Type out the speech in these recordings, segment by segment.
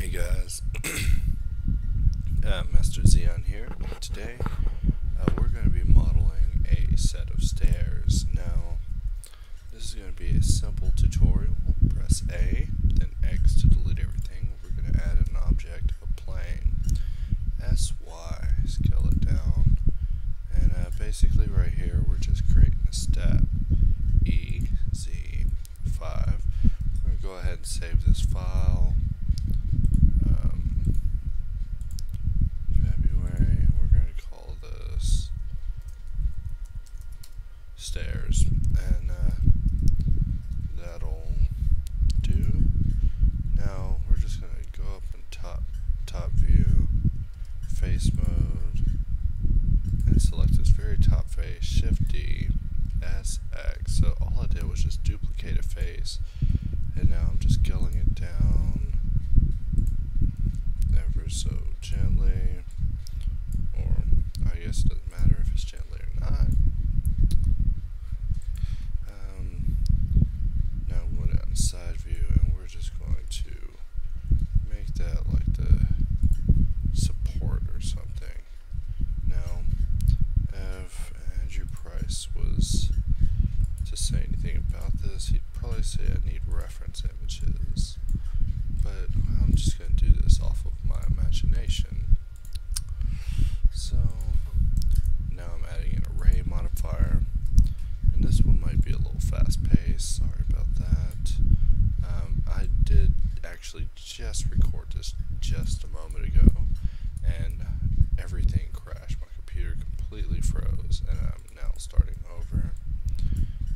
Hey guys, Master Xeon here. Today we're going to be modeling a set of stairs. Now, this is going to be a simple tutorial. Press A, then X to delete everything. We're going to add an object, a plane. SY, scale it down. And basically right here we're just creating a step. EZ5. We're going to go ahead and save this file. February, and we're going to call this Stairs, and that'll do. Now we're just going to go up in top view, face mode, and select this very top face, Shift D, SX. So all I did was just duplicate a face, and now I'm just scaling it down ever so gently, or I guess it doesn't matter if it's gently or not. Now I'm going down to side view, and we're just going to make that like the support or something. Now, if Andrew Price was to say anything about this, he'd probably say I need reference images. But I'm just going to do this off of my imagination. So now I'm adding an array modifier, and this one might be a little fast paced, sorry about that. I did actually just record this just a moment ago, and everything crashed. My computer completely froze, and I'm now starting over.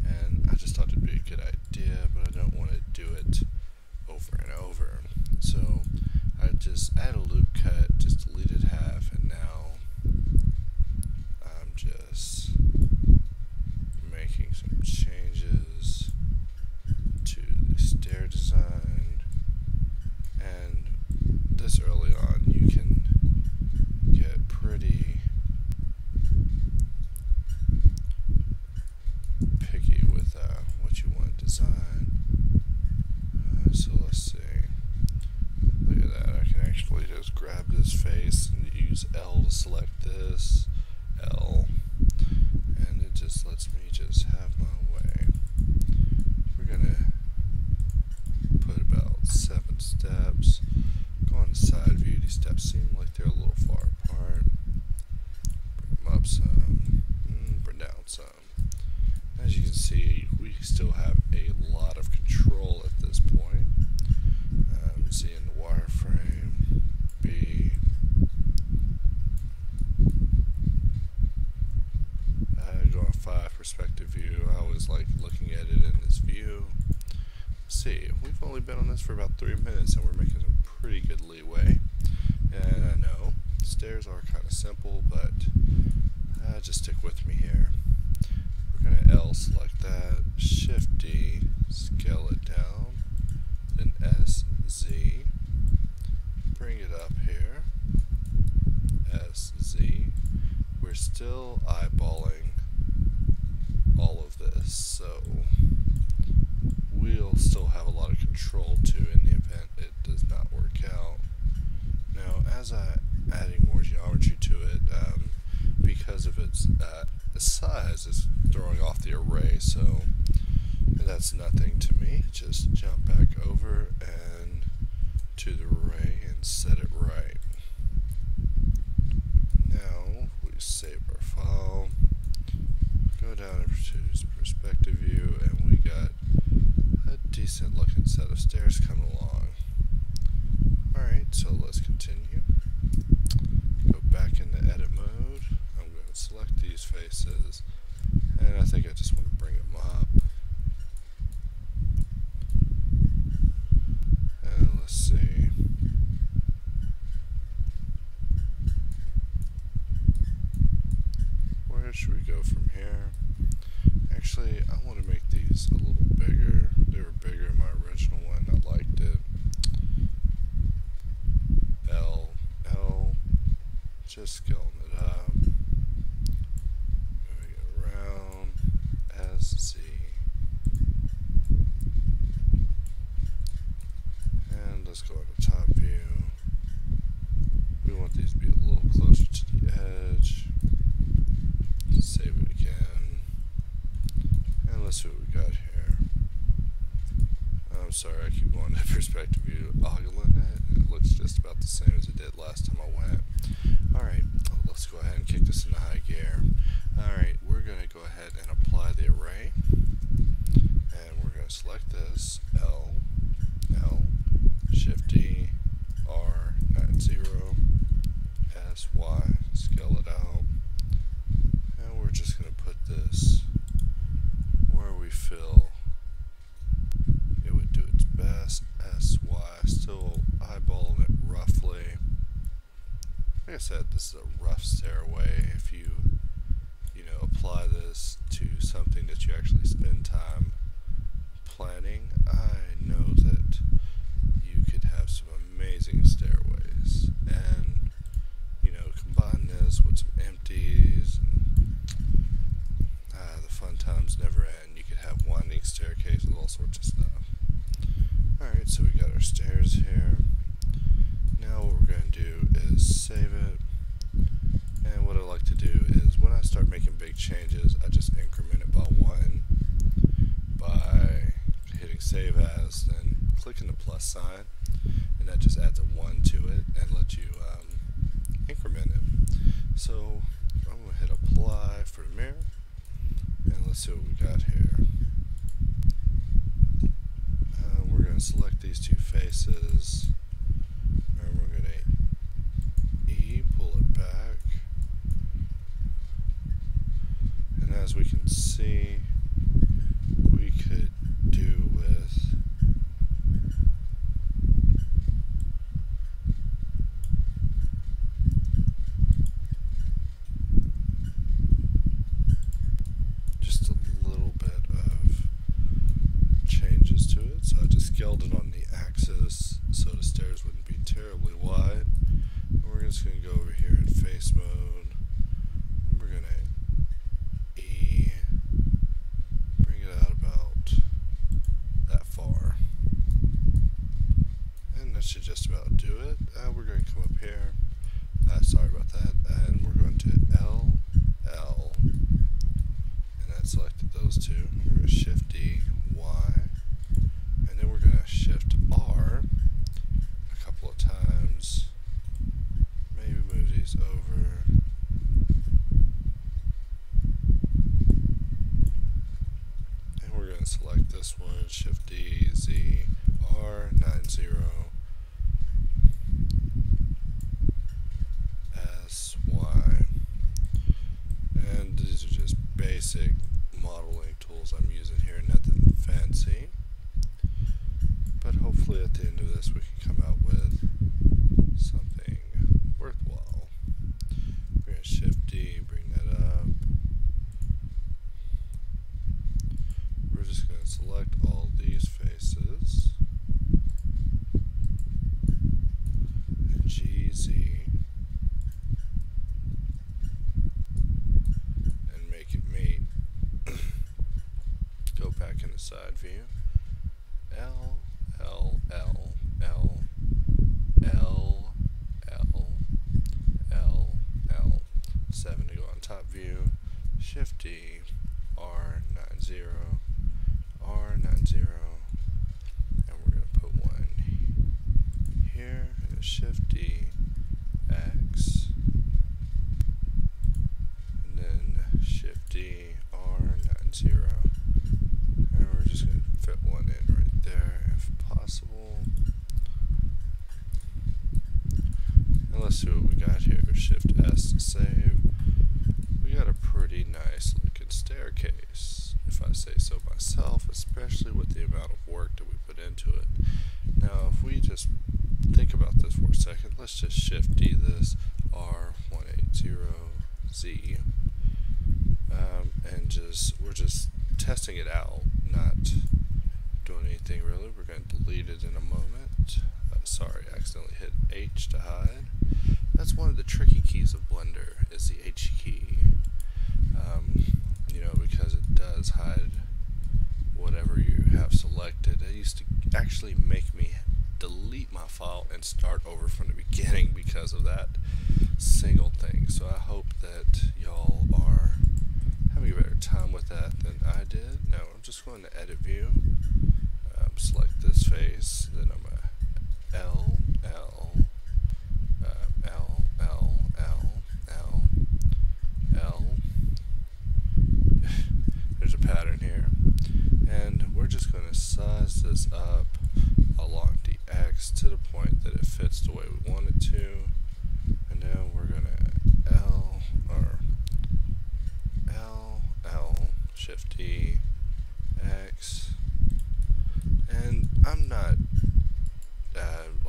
And I just thought it'd be a good idea, but I don't want to do it over and over. So I just add a loop cut, just deleted half, and now I'm just making some changes to the stair design. And this early on you can get pretty picky with what you want to design. So let's see. Look at that. I can actually just grab this face and use L to select this. L. And it just lets me just have my way. We're going to put about 7 steps. Go on to side view. These steps seem like they're a little far apart. Bring them up some. Bring down some. As you can see, we still have a lot of control at this point. Z in the wireframe, B. Go on 5 perspective view. I always like looking at it in this view. Let's see, we've only been on this for about 3 minutes, and we're making some pretty good leeway. And I know stairs are kind of simple, but just stick with me here. We're going to L select that, Shift D, scale it down, then S, Z, bring it up here, S, Z. We're still eyeballing all of this, so we'll still have a lot of control too in the event it does not work out. Now, as I'm adding more geometry to it, because of its size, it's throwing off the array, so that's nothing to me. Just jump back over and to the array and set it right. Now we save our file, go down to perspective view, and we got a decent looking set of stairs coming along. Alright, so let's continue. Go back into edit mode. I'm going to select these faces, and I think I just want to bring them up. And let's see. Where should we go from here? Actually, I want to make these a little bigger. They were bigger in my original one. I liked it. L, just scaling it up. Moving it around. S, Z. And let's go into top view. the same as it did last time I went. Alright, let's go ahead and kick this into high gear. Alright, we're going to go ahead and apply the array. And we're going to select this, L, Shift D, R, 90, S, Y, scale it out. And we're just going to put this where we feel it would do its best. S, Y, still eyeballing it roughly. Like I said, this is a rough stairway. If you apply this to something that you actually spend time planning, I know that you could have some amazing stairways. And combine this with some empties, and the fun times never end. You could have winding staircases, all sorts of stuff. Alright, so we got our stairs here. Now what we're going to do is save it. And what I like to do is when I start making big changes, I just increment it by 1 by hitting save as, then clicking the plus sign, and that just adds a 1 to it and lets you increment it. So I'm going to hit apply for the mirror, and let's see what we got here. We're going to select these two faces, and we're going to E, pull it back, and as we can see, we could do with just a little bit of changes to it. So I just scaled it on the axis so the stairs wouldn't be terribly wide. And we're just going to go over here in face mode. And we're going to E, bring it out about that far. And that should just about do it. We're going to come up here. Sorry about that. And we're going to L, and that selected those two. We're going to Shift D, Y, and then we're going to Shift R a couple of times. Maybe move these over. And we're going to select this one, Shift D, Z, R, 90, S, Y. And these are just basic modeling tools I'm using here, nothing fancy. But hopefully at the end of this we can come out with something worthwhile. We're going to Shift D, bring that up. We're just going to select all these faces. And G, Z. And make it meet. Go back in the side view. L, L, L, L, L, L, L, L. 7 to go on top view. Shift D, R, 90, R, 90, and we're going to put one here, and a Shift D, X, and then Shift D, R, 90, and we're just going to fit one in right there if possible. And let's see what we got here. Shift S to save. We got a pretty nice looking staircase, if I say so myself, especially with the amount of work that we put into it. Now if we just think about this for a second, let's just Shift D this, R180Z, and we're just testing it out, not doing anything really. We're going to delete it in a moment. Sorry, I accidentally hit H to hide. That's one of the tricky keys of Blender, is the H key. Because it does hide whatever you have selected. It used to actually make me delete my file and start over from the beginning because of that single thing. So I hope that y'all are having a better time with that than I did. Now I'm just going to edit view, select this face, then I'm going to L,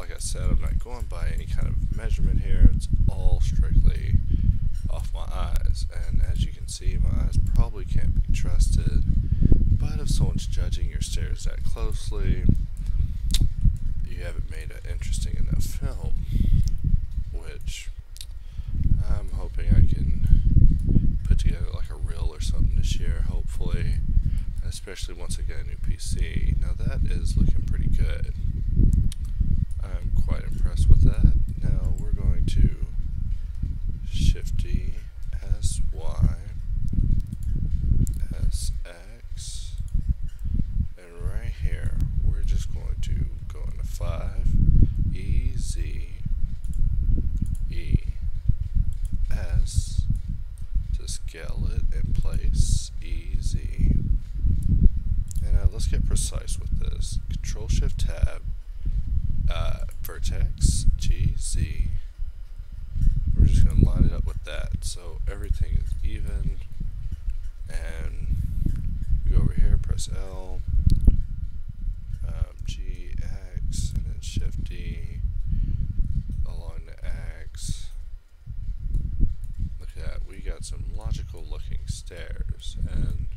like I said, I'm not going by any kind of measurement here. It's all strictly off my eyes, and as you can see, my eyes probably can't be trusted, but if someone's judging your stairs that closely, you haven't made an interesting enough film, which I'm hoping I can put together like a reel or something this year, hopefully, especially once I get a new PC. Now that is looking pretty good. I'm quite impressed with that. Now we're going to Shift-D, S-Y, S-X, and right here we're just going to go into 5, E-Z, E-S, to scale it in place, E-Z. And now let's get precise with this. Control-Shift-Tab, vertex, G-Z. We're just going to line it up with that so everything is even, and we go over here, press L, G, X, and then Shift D along the X. Look at that, we got some logical looking stairs, and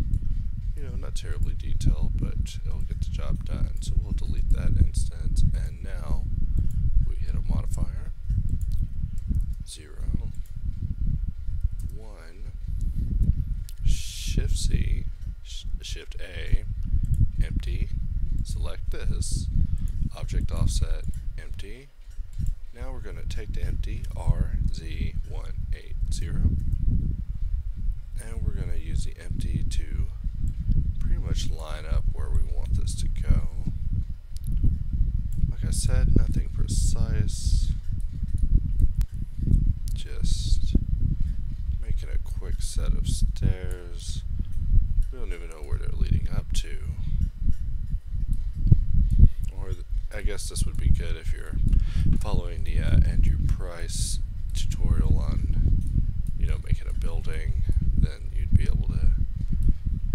you know, not terribly detailed, but it'll get the job done. So we'll delete that instance, and now we hit a modifier, 0, 1, Shift-C, Shift-A, empty, select this, object offset, empty. Now we're going to take the empty, RZ180, and we're going to use the empty to pretty much line up where we want this to go. Like I said, nothing precise, just making a quick set of stairs. We don't even know where they're leading up to. Or I guess this would be good if you're following the Andrew Price tutorial on, you know, making a building. Then you'd be able to,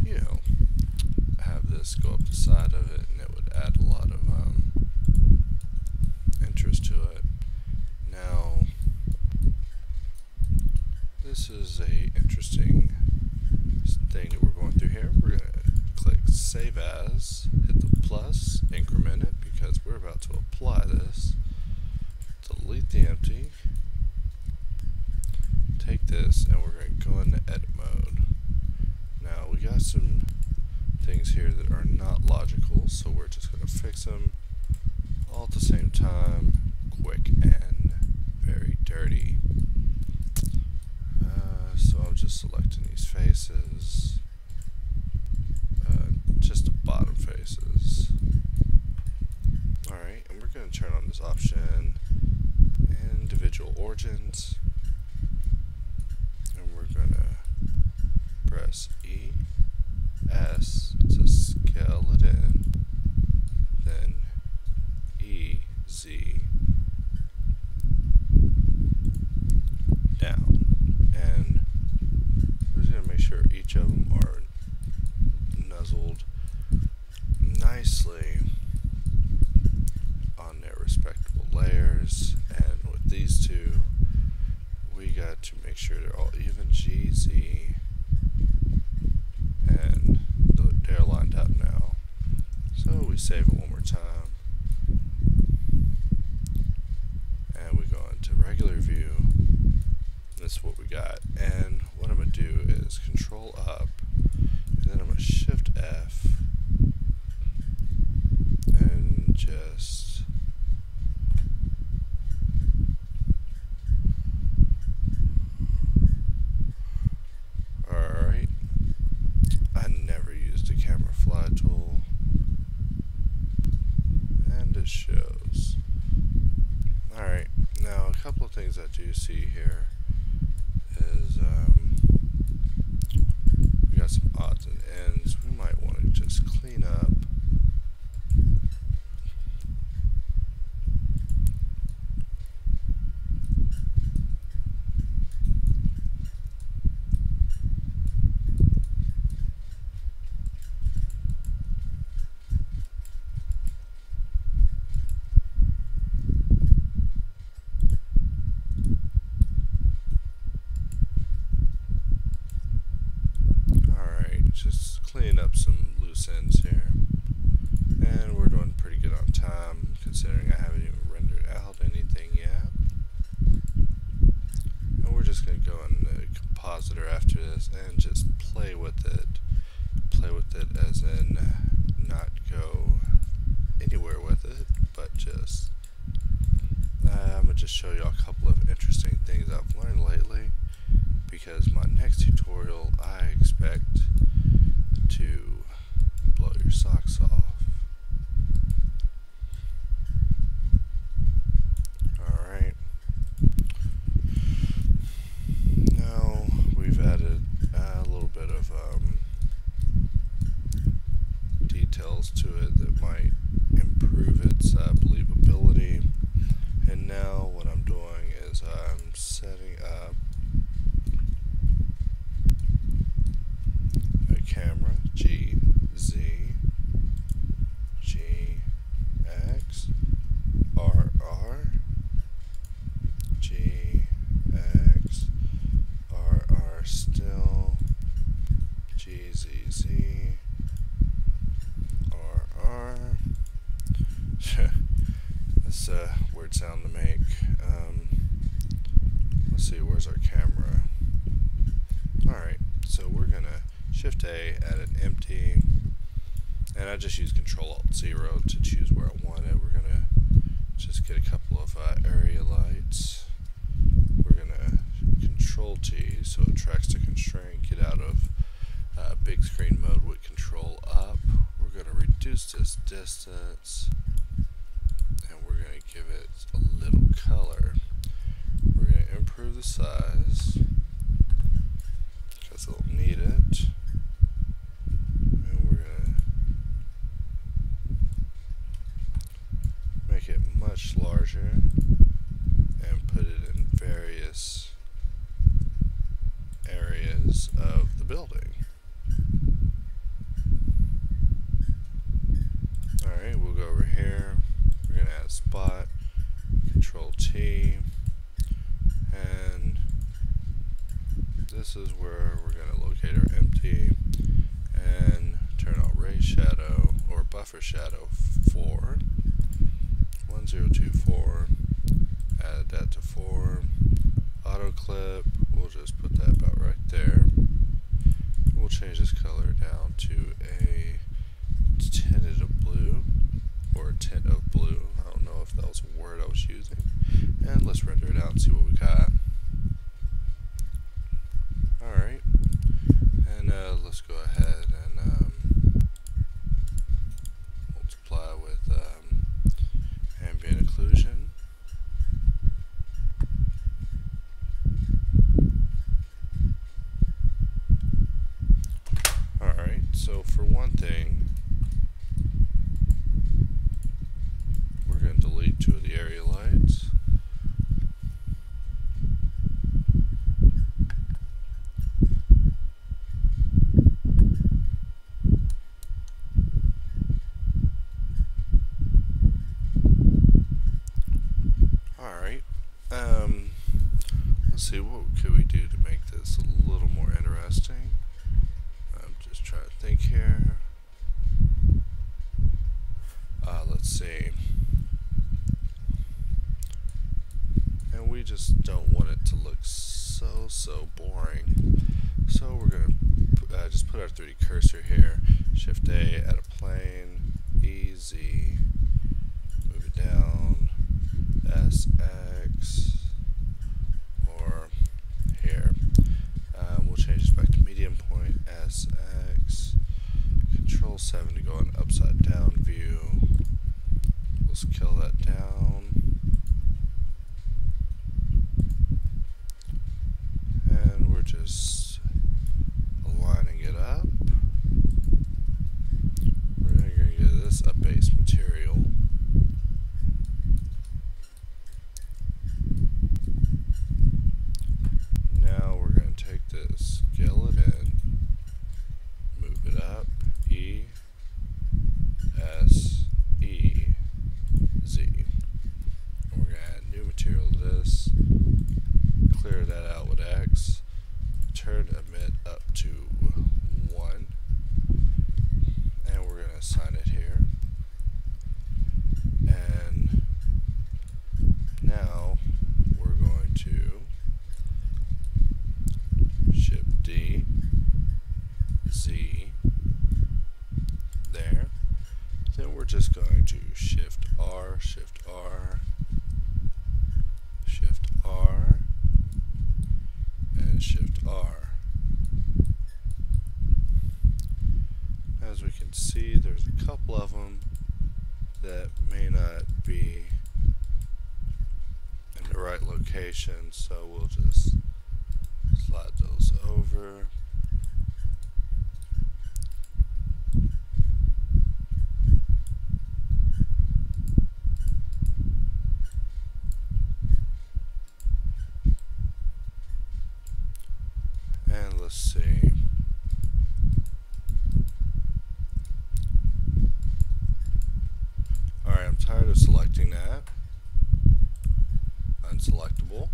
you know, have this go up the side of it, and it would add a lot of interest to it. Now, this is a interesting thing that we're going through here. We're going to click Save As, hit the plus, increment it, because we're about to apply this. Delete the empty. Take this, and we're going to go into edit mode. Now, we got some things here that are not logical, so we're just going to fix them all at the same time, quick and very dirty. So I'm just selecting these faces, just the bottom faces. Alright, and we're going to turn on this option, individual origins, and we're going to press E, S to scale it in, then E, Z, down, and we're just going to make sure each of them are nuzzled nicely on their respectable layers, and with these two we got to make sure they're all even, G, Z, and they're lined up now. So we save it one more time, and we go into regular view. This is what we got, and what I'm going to do is Control up, and then I'm going to Shift F, and just alright. I never used a camera fly tool, and it shows. Alright, now a couple of things I do see here is we got some odds and ends we might want to just clean up. sends here. And we're doing pretty good on time, considering I haven't even rendered out anything yet. And we're just going to go in the compositor after this and just play with it. Play with it as in not go anywhere with it, but just I'm going to just show you a couple of interesting things I've learned lately, because my next tutorial I expect to blow your socks off. Alright, now we've added a little bit of details to it that might improve its believability. And now what I'm doing is I'm setting up a camera G, Z, G, X, R, R, G, X, R, R still, G, Z, Z, R, R. That's a weird sound to make. Let's see, where's our camera? Alright, so we're gonna Shift A, add an empty, and I just use Control-Alt-0 to choose where I want it. We're gonna just get a couple of area lights. We're gonna Control-T so it tracks the constraint, get out of big screen mode with Control-Up. We're gonna reduce this distance, and we're going to give it a little color. We're going to improve the size because it'll need it, and we're going to make it much larger and put it in various areas of the building. Alright, we'll go over here. We're going to add a spot, Control-T, and this is where we're going to locate our empty and turn on ray shadow or buffer shadow 4, 1024, add that to 4, auto clip, we'll just put that about right there. We'll change this color down to a tinted of blue, or a tint of blue. I don't know if that was a word I was using. And let's render it out and see what we got. Alright, and let's go ahead and multiply with ambient occlusion. Alright, so for one thing, we're going to delete 2 of the area lights. Alright, let's see, what could we do to make this a little more interesting? I'm just trying to think here. Let's see. And we just don't want it to look so boring. So we're going to just put our 3D cursor here. Shift A, add a plane, easy, move it down, SX, or here. We'll change this back to medium point, SX, Control 7 to go in upside down view. We'll scale that down. And we're just aligning it up. We're going to give this a base material. Now we're going to take this, scale it in, move it up, E, S, E, Z. And we're going to add new material to this, clear that out with X, turn emit up to 1, and to assign it here. And now we're going to Shift D, Z, there. Then we're just going to Shift R, Shift R, Shift R, and Shift R. As we can see, there's a couple of them that may not be in the right location, so we'll just slide those over. And let's see. Alright, I'm tired of selecting that. Unselectable.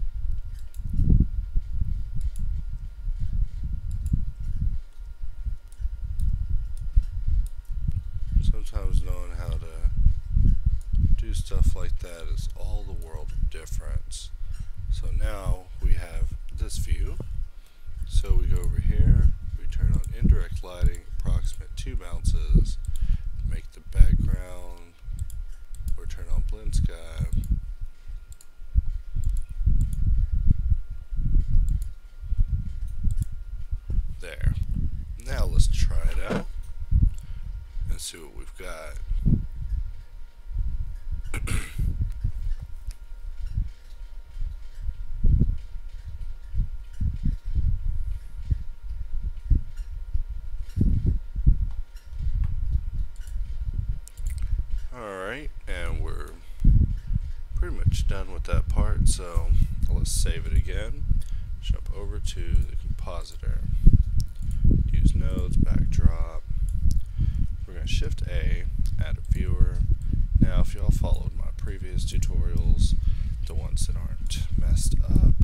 Sometimes knowing how to do stuff like that is all the world of difference. So now we have this view. So we go over here, we turn on indirect lighting, approximate 2 bounces, make the background, or turn on blend sky. There. Now let's try it out and see what we've got. Alright, and we're pretty much done with that part, so let's save it again. Jump over to the compositor. Use nodes, backdrop. We're going to Shift A, add a viewer. Now if y'all followed my previous tutorials, the ones that aren't messed up,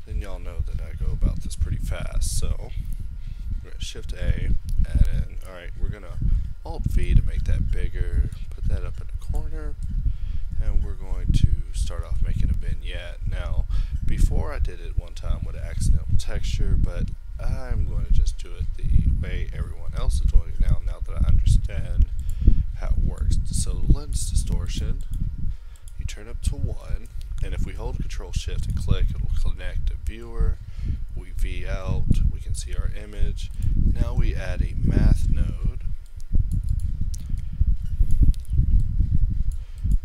then y'all know that I go about this pretty fast. So we're going to Shift A, add in. Alright, we're going to Alt V to make that bigger, put that up in the corner, and we're going to start off making a vignette. Now, before I did it one time with an accidental texture, but I'm going to just do it the way everyone else is doing it now that I understand how it works. So lens distortion, you turn up to 1, and if we hold Control Shift and click, it'll connect the viewer. We V out, we can see our image. Now we add a math node.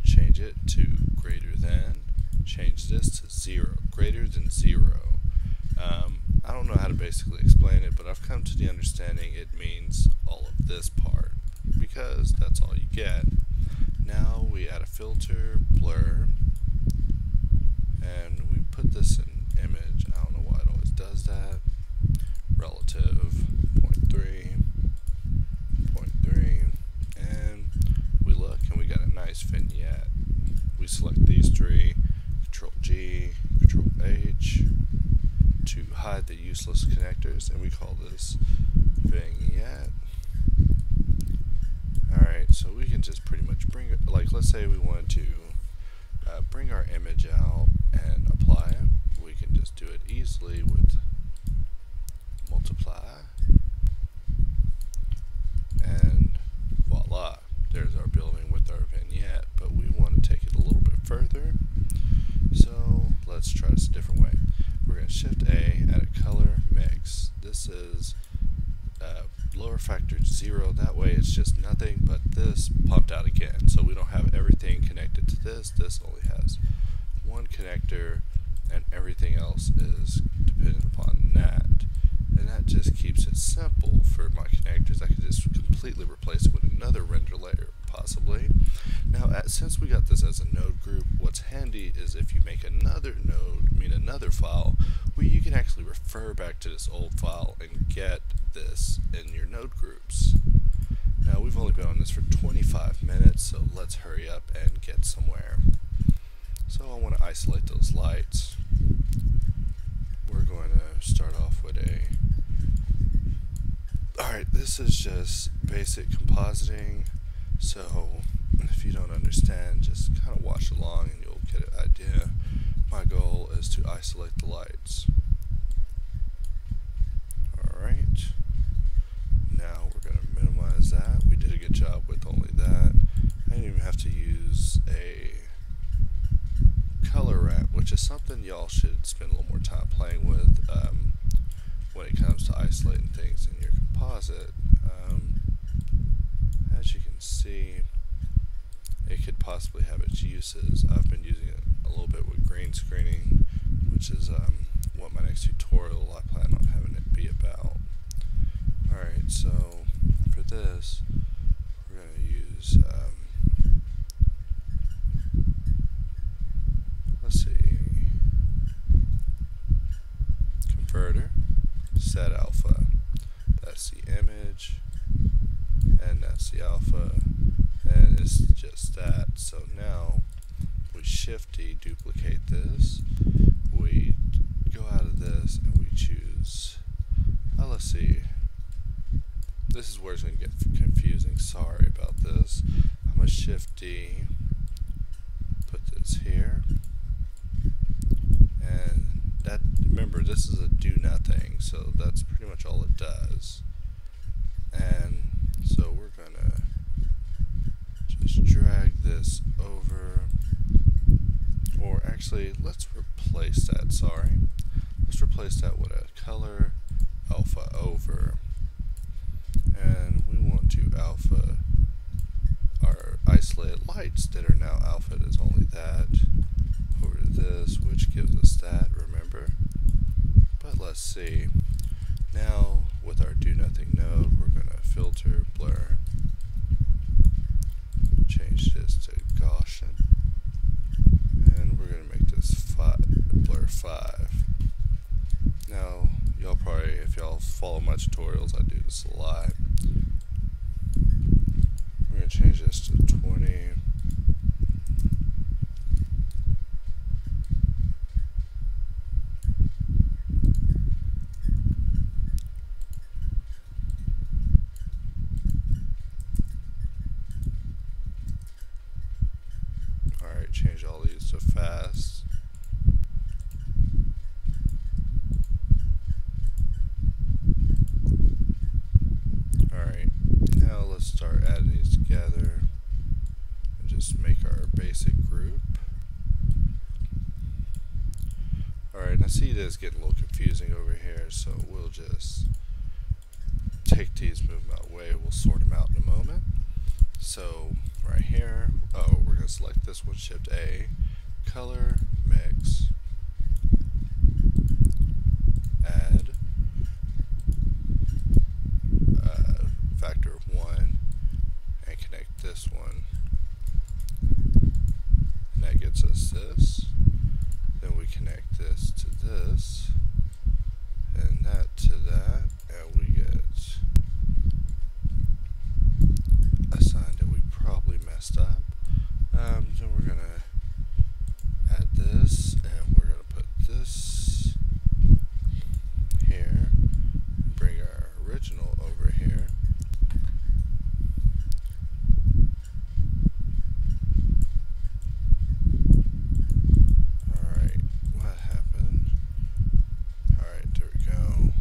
Change it to greater than, change this to 0, greater than 0. I don't know how to basically explain it, but I've come to the understanding it means all of this part, because that's all you get. Now we add a filter, blur, and we put this in image. I don't know why it always does that. Relative, 0.3, 0.3, and we look and we got a nice vignette. We select these 3, Control G, Control H, to hide the useless connectors, and we call this vignette. Alright, so we can just pretty much bring it, like let's say we wanted to bring our image out and apply it. We can just do it easily with multiply, and voila, there's our building with our vignette. But we want to take it a little bit further, so let's try this a different way. We're going to Shift A, add a color mix. This is lower factor 0, that way it's just nothing but this pumped out again, so we don't have everything connected to this. This only has one connector and everything else is dependent upon that, and that just keeps it simple for my connectors. I could just completely replace it with another render layer possibly. Now since we got this as a node group, what's handy is if you make another node, another file, where you can actually refer back to this old file and get this in your node groups. Now we've only been on this for 25 minutes, so let's hurry up and get somewhere. So I want to isolate those lights. We're going to start off with a Alright, this is just basic compositing, so if you don't understand, just kind of watch along and you'll get an idea. My goal is to isolate the lights. Alright, now we're going to minimize that. We did a good job with only that. I didn't even have to use a color ramp, which is something y'all should spend a little more time playing with when it comes to isolating things in your composite. As you can see, it could possibly have its uses. I've been using it a little bit with green screening, which is what my next tutorial I plan on having it be about. Alright, so for this, we're going to use, let's see, converter, set alpha. That's the image, and that's the alpha, and it's just that. So now we shift D, duplicate this, we go out of this, and we choose, let's see, this is where it's going to get confusing, sorry about this. I'm going to shift D, put this here, and that, remember, this is a do nothing, so that's pretty much all it does. And so we're gonna just drag this over, or actually let's replace that, sorry. Let's replace that with a color alpha over, and we want to alpha our isolated lights that are now alpha as only that over to this, which gives us that, remember. But let's see, now with our do nothing node, we're going to filter, blur, change this to Gaussian, and we're going to make this blur 5. Now, y'all probably, if y'all follow my tutorials, I do this a lot. We're going to change this to 20. Alright, change all these to fast. Alright, now let's start adding these together and just make our basic group. Alright, I see this getting a little confusing over here, so we'll just take these, move them out of the way, we'll sort them out in a moment. So right here, we're going to select this one, shift A, color, mix, add, factor of 1, and connect this one, and that gets us this. Then we connect this to this, and that to that, and we get a sign that we probably messed up. Then we're going to add this, and we're going to put this here, bring our original over here. Alright, what happened? Alright, there we go.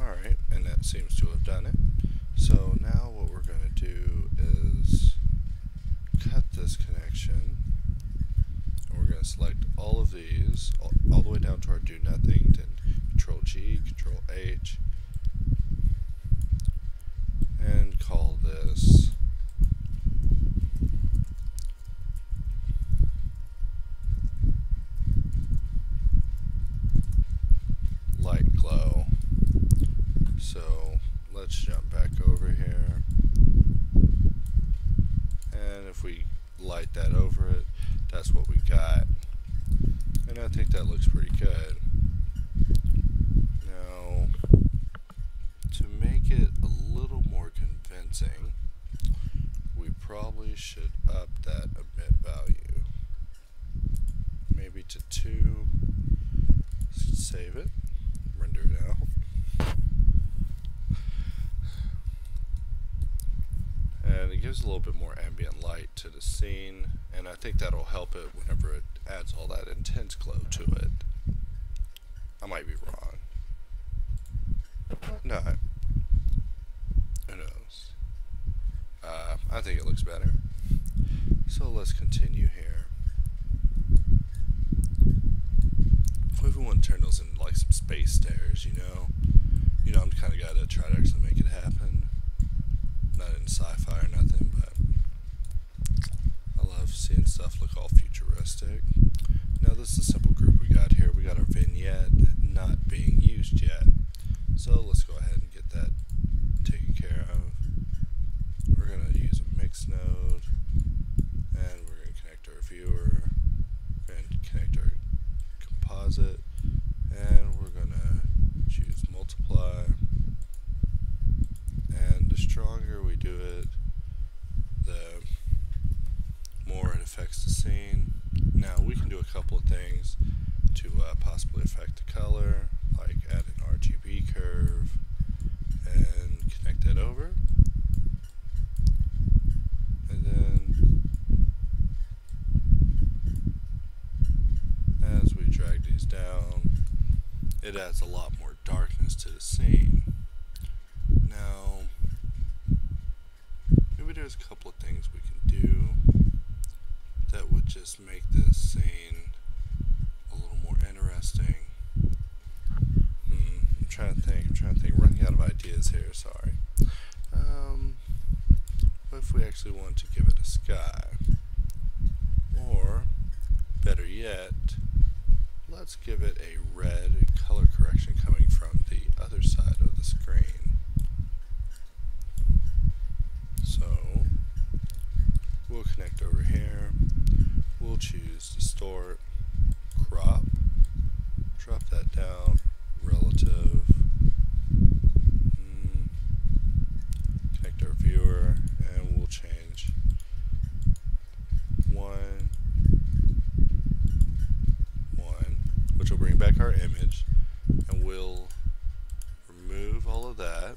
Alright, and that seems to have done it. So now what we're going to do is cut this connection, and we're going to select all of these, all the way down to our do nothing, then Control G, Control H, and call this light glow. So let's jump back over here, and if we light that over it, that's what we got, and I think that looks pretty good. Now, to make it a little more convincing, we probably probably should up that emit value. Maybe to 2. Save it. Render it out. And it gives a little bit more ambient light to the scene, and I think that'll help it whenever it adds all that intense glow to it. I might be wrong. No. Who knows? I think it looks better. So let's continue here. If we want to turn those into like some space stairs, you know, I'm the kind of guy that try to actually make it happen. Not in sci-fi or nothing, but I love seeing stuff look all futuristic. Now this is a simple group we got here. We got our vignette not being used yet. So let's go ahead and get that taken care of. We're going to use a mix node, and we're going to connect our viewer, and connect our composite, and we're going to choose multiply. And the stronger we do it, the more it affects the scene. Now we can do a couple of things to possibly affect the color, like add an RGB curve and connect that over. And then as we drag these down, it adds a lot more darkness to the scene. Now, maybe there's a couple of things we can do that would just make this scene a little more interesting. I'm trying to think. Running out of ideas here, sorry. What if we actually want to give it a sky? Or, better yet, let's give it a red color correction coming from the other side of the screen. So, we'll connect over here. We'll choose distort, crop, drop that down, relative, connect our viewer, and we'll change 1, which will bring back our image, and we'll remove all of that.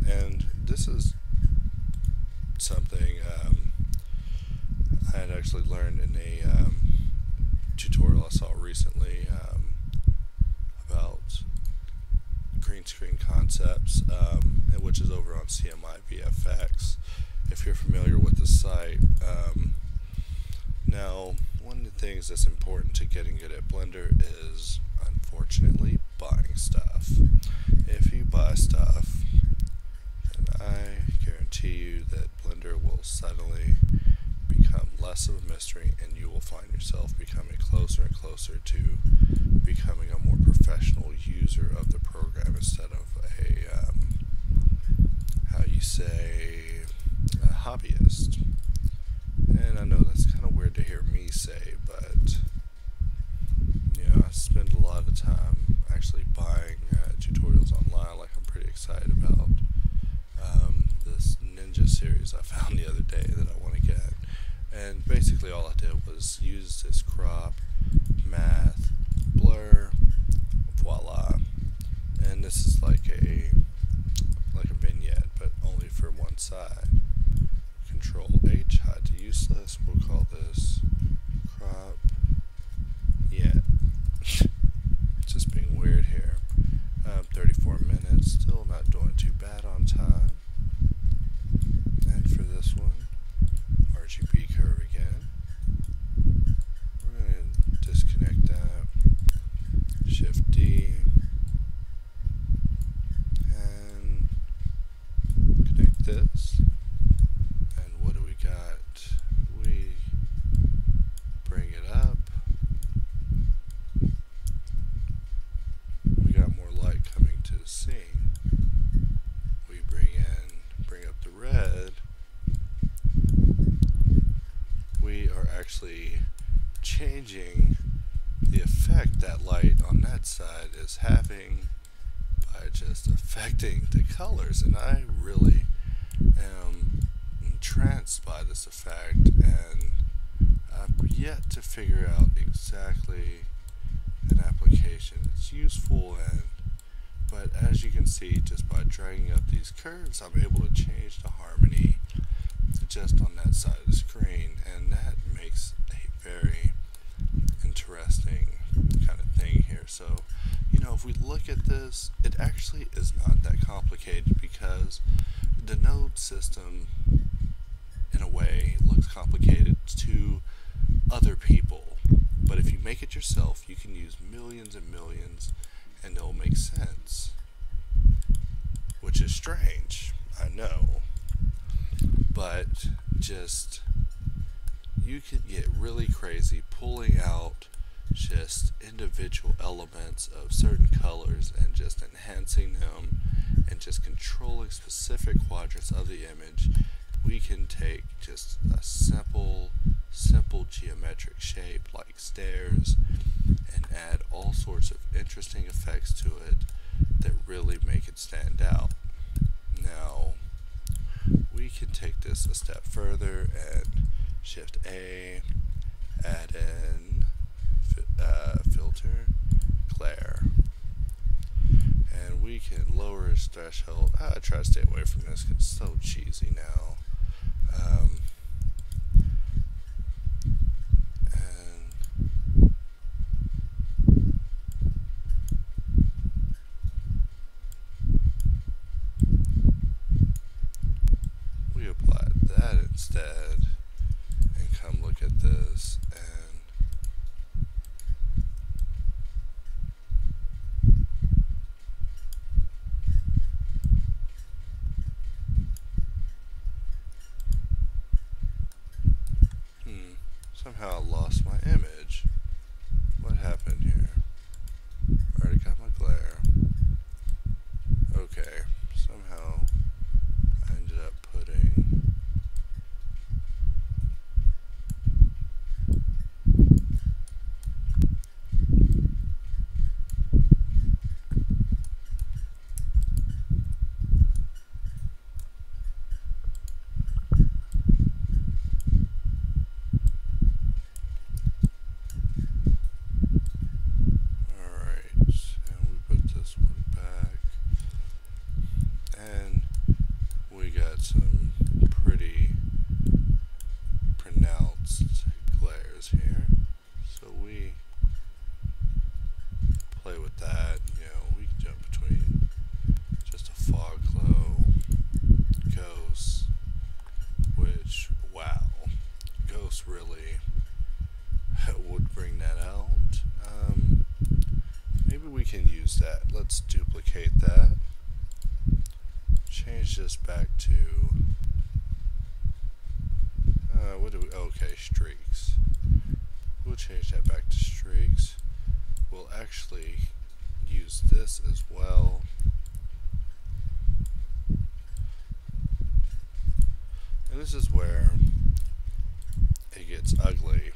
And this is something I had actually learned in a tutorial I saw recently about green screen concepts, which is over on CMI VFX, if you're familiar with the site. Now, one of the things that's important to getting good at Blender is, unfortunately, buying stuff. If you buy stuff, then I guarantee you that Blender will suddenly become less of a mystery, and you will find yourself becoming closer and closer to becoming a more professional user of the program instead of a, how you say, a hobbyist. And I know that's kind of weird to hear me say, but you know, I spend a lot of time actually buying tutorials online, like I'm pretty excited about this ninja series I found the other day that I want to get. And basically all I did was use this crop, math, blur, voila. And this is like a vignette, but only for one side. Control H, hide to useless. We'll call this crop. Yeah. Just being weird here. 34 minutes, still not doing too bad on time. And for this one, RGB curve again. We're going to disconnect that. Shift D. And connect this. And what do we got? We bring it up. We got more light coming to the scene. We bring up the red. We are actually changing the effect that light on that side is having by just affecting the colors, and I really am entranced by this effect, and I've yet to figure out exactly an application it's useful in. But as you can see, just by dragging up these curves, I'm able to change the harmony just on that side of the screen, and that makes a very interesting kind of thing here. So, you know, if we look at this, it actually is not that complicated, because the node system, in a way, looks complicated to other people. But if you make it yourself, you can use millions and millions, and it'll make sense. Which is strange, I know. But just, you can get really crazy pulling out just individual elements of certain colors and just enhancing them and just controlling specific quadrants of the image. We can take just a simple geometric shape like stairs and add all sorts of interesting effects to it that really make it stand out. Now, we can take this a step further and Shift A, add in filter, glare, and we can lower its threshold. I try to stay away from this because it's so cheesy now. And we apply that instead, and come look at this, and somehow I lost my image. What happened here? I already got my glare. Okay, somehow I ended up putting some pretty pronounced glares here, so we play with that. You know, we can jump between just a fog glow, ghosts, which, wow, ghosts really would bring that out. Maybe we can use that. Let's duplicate that. Change this back to what do we, okay, streaks. We'll change that back to streaks. We'll actually use this as well. And this is where it gets ugly.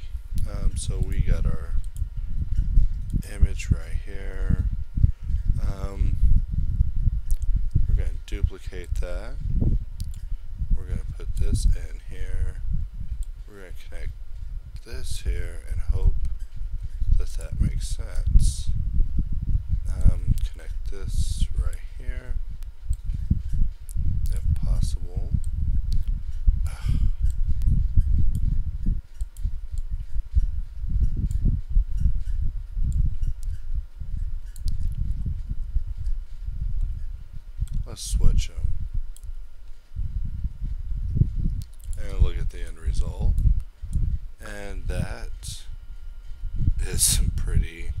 So we got our image right here. We're going to duplicate that. We're going to put this in here. We're going to connect this here and hope that that makes sense. Connect this right here, if possible. Let's switch them and look at the end result, and that is some pretty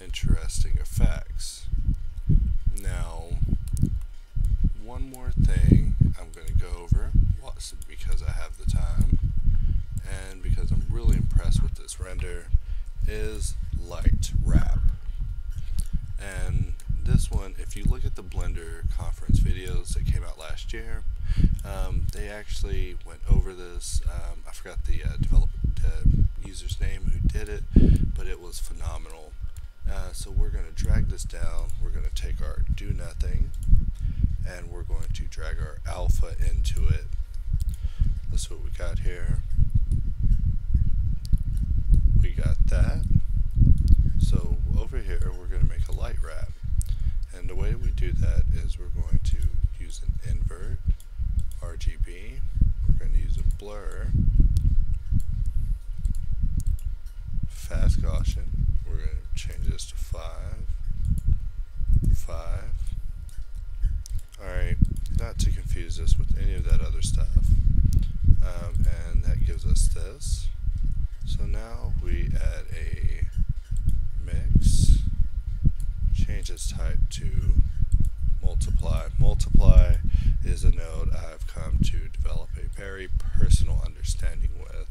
interesting effects. Now, one more thing I'm going to go over, because I have the time and because I'm really impressed with this render, is light wrap. And this one, if you look at the Blender conference videos that came out last year, they actually went over this. I forgot the user's name who did it, but it was phenomenal. So we're going to drag this down. We're going to take our do nothing, and we're going to drag our alpha into it. let's see what we got here. We got that. So over here we're going to make a light wrap. And the way we do that is we're going to use an invert RGB. We're going to use a blur, fast Gaussian. We're going to change this to 5, 5. Alright, not to confuse this with any of that other stuff. And that gives us this. So now we add a mix, change its type to multiply. Multiply is a node I've come to develop a very personal understanding with.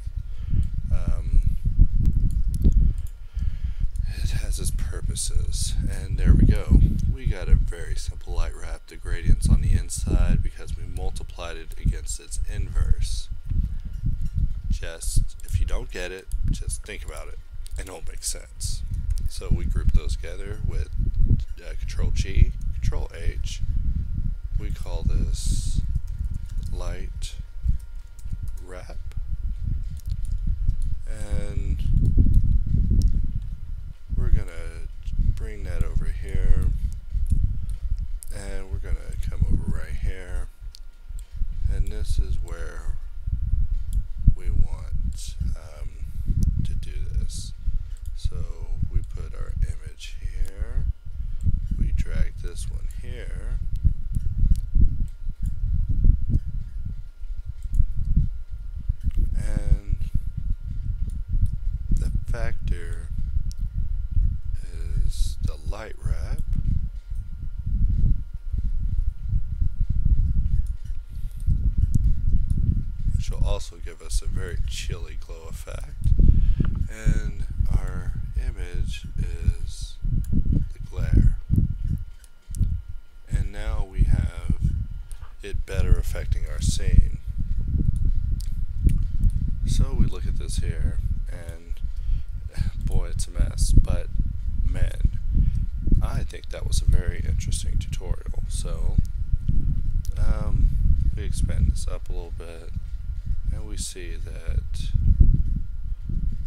It has its purposes, and there we go. We got a very simple light wrap. The gradient's on the inside because we multiplied it against its inverse. Just, if you don't get it, just think about it, and it'll make sense. So we group those together with Control G, Control H. We call this light wrap, and we're gonna bring that over here, and we're gonna come over right here, and this is where we want to do this. So we put our image here, we drag this one here, and the factor is the light wrap. Which will also give us a very chilly glow effect. And our image is the glare. And now we have it better affecting our scene. So we look at this here, and boy, it's a mess, but man, I think that was a very interesting tutorial. So we expand this up a little bit, and we see that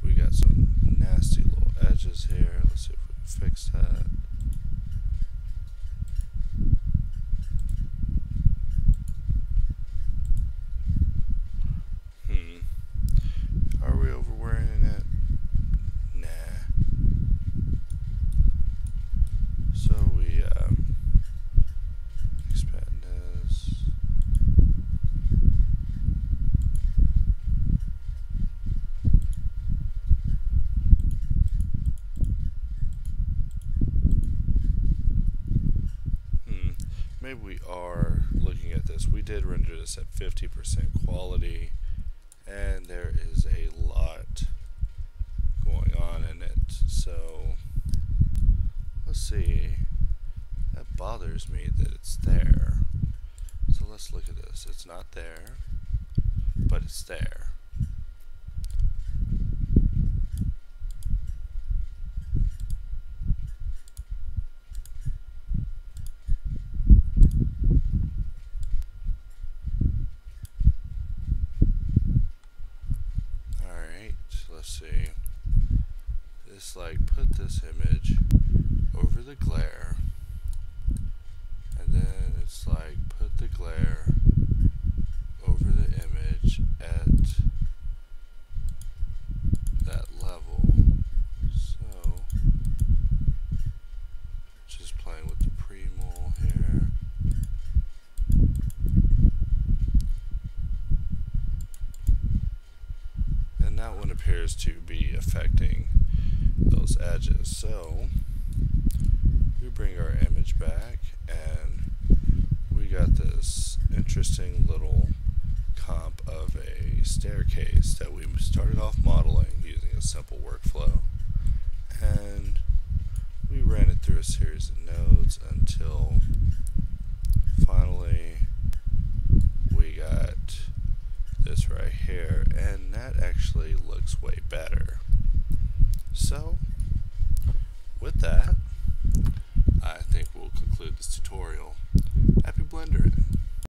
we got some nasty little edges here. Let's see if we can fix that. Are we overwearing it? Nah. So we expand this. Maybe we are looking at this. We did render this at 50% quality, and there is a lot going on in it. So let's see. That bothers me that it's there. So let's look at this. It's not there, but it's there. Let's see. It's like put this image over the glare, and then it's like put the glare over the image at that level. So just playing with the pre-mol here. And that one appears to be affecting those edges. So we bring our image back, and we got this interesting little comp of a staircase that we started off modeling using a simple workflow, and we ran it through a series of nodes until finally we got this right here, and that actually looks way better. So with that, I think we'll conclude this tutorial. Happy blendering.